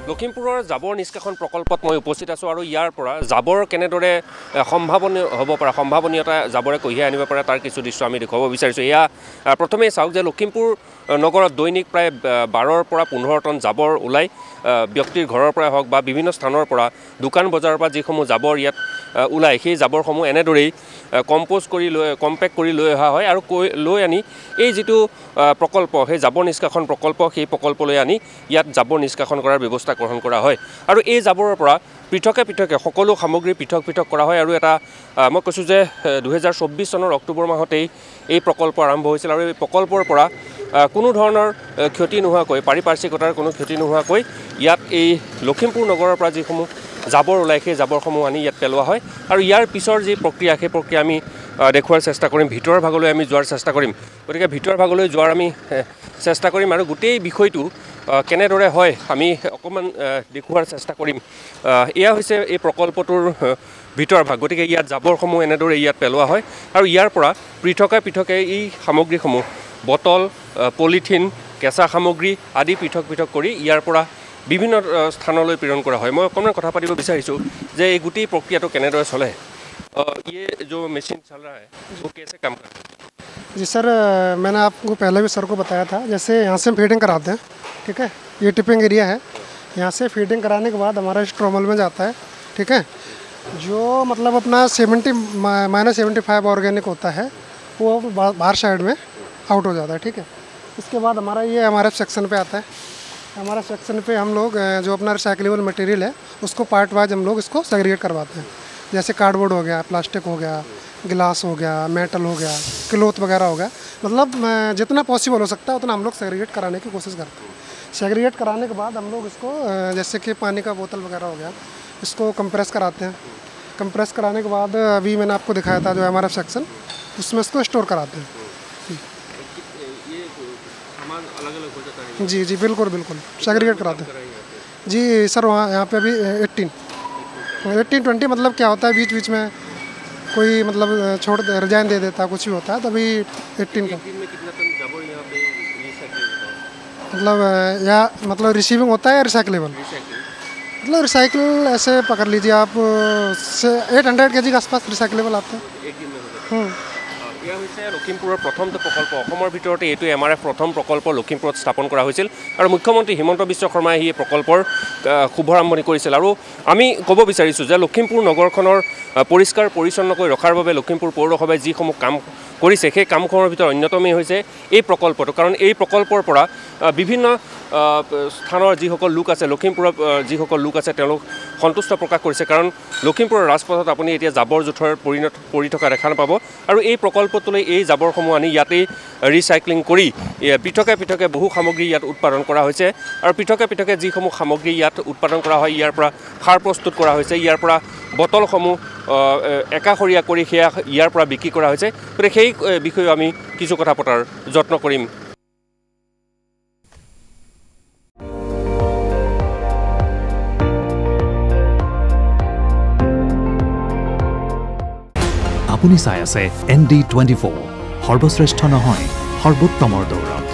লখিমপুৰৰ জাবৰ নিষ্কাশন প্ৰকল্পত মই উপস্থিত আছোঁ আৰু ইয়াৰ পৰা জাবৰ কেনেদৰে সম্ভাৱনীয়তা জাবৰে কঢ়িয়াই আনিব পাৰে তাৰ কিছু দৃশ্য আমি দেখুৱাব বিচাৰিছোঁ। এয়া প্ৰথমেই চাওক যে লখিমপুৰ নগৰত দৈনিক প্ৰায় 12ৰ পৰা 15 টন জাবৰ ওলাই ব্যক্তিৰ ঘৰৰ পৰা হওক বা বিভিন্ন স্থানৰ পৰা দোকান বজাৰৰ পৰা যিসমূহ জাবৰ ইয়াত ওলায় সেই জাবৰসমূহ এনেদৰেই কম্প'ষ্ট কৰি কম্পেক্ট কৰি লৈ অহা হয় আৰু লৈ আনি এই যিটো প্ৰকল্প সেই জাবৰ নিষ্কাশন প্ৰকল্প সেই প্ৰকল্পলৈ আনি ইয়াত জাবৰ নিষ্কাশন কৰাৰ ব্যৱস্থা গ্ৰহণ কৰা হয় আৰু এই জাবৰৰ পৰা পৃথকে সকলো সামগ্ৰী পৃথক কৰা হয় আৰু এটা মই কৈছোঁ যে 2024 চনৰ অক্টোবৰ মাহতেই এই প্ৰকল্প আৰম্ভ হৈছিল আৰু এই প্ৰকল্পৰ পৰা কোনো ধৰণৰ ক্ষতি নোহোৱাকৈ পাৰিপাৰ্শ্বিকতাৰ কোনো ক্ষতি নোহোৱাকৈ ইয়াত এই লখিমপুৰ নগৰৰ পৰা যিসমূহ জাবৰ ওলায় সেই জাবৰসমূহ আনি ইয়াত পেলোৱা হয় আৰু ইয়াৰ পিছৰ যি প্ৰক্ৰিয়া সেই প্ৰক্ৰিয়া আমি দেখুৱাৰ চেষ্টা কৰিম। ভিতৰৰ ভাগলৈ আমি যোৱাৰ চেষ্টা কৰিম। গতিকে ভিতৰৰ ভাগলৈ যোৱাৰ আমি চেষ্টা কৰিম আৰু গোটেই বিষয়টো কেনেদৰে হয় আমি অকণমান দেখুৱাৰ চেষ্টা কৰিম। এয়া হৈছে এই প্ৰকল্পটোৰ ভিতৰ ভাগ। গতিকে ইয়াত জাবৰসমূহ এনেদৰে ইয়াত পেলোৱা হয় আৰু ইয়াৰ পৰা পৃথকে এই সামগ্ৰীসমূহ বটল পলিথিন কেঁচা সামগ্ৰী আদি পৃথক কৰি ইয়াৰ পৰা বিভিন্ন স্থানলৈ প্ৰেৰণ কৰা হয়। মই অকণমান কথা পাতিব বিচাৰিছোঁ যে এই গোটেই প্ৰক্ৰিয়াটো কেনেদৰে চলে। ये जो मशीन चल रहा है वो कैसे काम करता है? जी सर, मैंने आपको पहले भी सर को बताया था। जैसे यहाँ से हम फीडिंग कराते हैं, ठीक है, ये टिपिंग एरिया है। यहाँ से फीडिंग कराने के बाद हमारा स्ट्रोमल में जाता है, ठीक है। जो मतलब अपना 75 ऑर्गेनिक होता है वो बाहर साइड में आउट हो जाता है, ठीक है। इसके बाद हमारा ये MRF सेक्शन पे आता है। हमारा सेक्शन पे हम लोग जो अपना रिसाइकलेबल मटेरियल है उसको पार्ट वाइज हम लोग इसको सेग्रीगेट करवाते हैं। जैसे कार्डबोर्ड हो गया, प्लास्टिक हो गया, गिलास हो गया, मेटल हो गया, क्लॉथ वगैरह हो गया, मतलब जितना पॉसिबल हो सकता है उतना हम लोग सेग्रीगेट कराने की कोशिश करते हैं। सेग्रीगेट कराने के बाद हम लोग इसको जैसे कि पानी का बोतल वगैरह हो गया इसको कंप्रेस कराते हैं। कंप्रेस कराने के बाद अभी मैंने आपको दिखाया था जो MRF सेक्शन उसमें इसको स्टोर कराते हैं। ये सामान अलग हो जाता है? जी बिल्कुल सेग्रीगेट कराते हैं। जी सर, यहाँ पे अभी 18-20 मतलब क्या होता है बीच में कोई मतलब छोड़ रिजाइन दे देता कुछ भी होता है, तभी 18 का में कितना टन जाबर यहाँ पे रिसाइकिल होता है? मतलब या मतलब रिसीविंग होता है या रिसाइकलेबल? मतलब रिसाइकिल ऐसे पकड़ लीजिए आप 800 kg के आसपास रिसाइकलेबल आता है एक दिन में हो जाता है। এয়া হৈছে লখিমপুৰৰ প্ৰথমটো প্ৰকল্প। অসমৰ ভিতৰতে এইটো MRF প্ৰথম প্ৰকল্প লখিমপুৰত স্থাপন কৰা হৈছিল আৰু মুখ্যমন্ত্ৰী হিমন্ত বিশ্ব শৰ্মাই এই প্ৰকল্পৰ শুভাৰম্ভণি কৰিছিল আৰু আমি ক'ব বিচাৰিছোঁ যে লখিমপুৰ নগৰখনৰ পৰিষ্কাৰ পৰিচ্ছন্ন কৰি ৰখাৰ বাবে লখিমপুৰ পৌৰসভাই যিসমূহ কাম কৰিছে সেই কামসমূহৰ ভিতৰত অন্যতমেই হৈছে এই প্ৰকল্পটো। কাৰণ এই প্ৰকল্পৰ পৰা বিভিন্ন স্থানৰ যিসকল লোক আছে লখিমপুৰৰ যিসকল লোক আছে তেওঁলোক সন্তুষ্ট প্ৰকাশ কৰিছে। কাৰণ লখিমপুৰৰ ৰাজপথত আপুনি এতিয়া জাবৰ জোঁথৰ পৰি থকা দেখা নাপাব আৰু এই প্ৰকল্পটোলৈ এই জাবৰসমূহ আনি ইয়াতেই ৰিচাইক্লিং কৰি পৃথকে বহু সামগ্ৰী ইয়াত উৎপাদন কৰা হৈছে আৰু পৃথকে যিসমূহ সামগ্ৰী ইয়াত উৎপাদন কৰা হয় ইয়াৰ পৰা সাৰ প্ৰস্তুত কৰা হৈছে। ইয়াৰ পৰা বটলসমূহ একাষৰীয়া কৰি সেয়া ইয়াৰ পৰা বিক্ৰী কৰা হৈছে। গতিকে সেই বিষয়ে আমি কিছু কথা পতাৰ যত্ন কৰিম। আপুনি চাই আছে ND24, সৰ্বশ্ৰেষ্ঠ নহয় সৰ্বোত্তমৰ দৌৰ।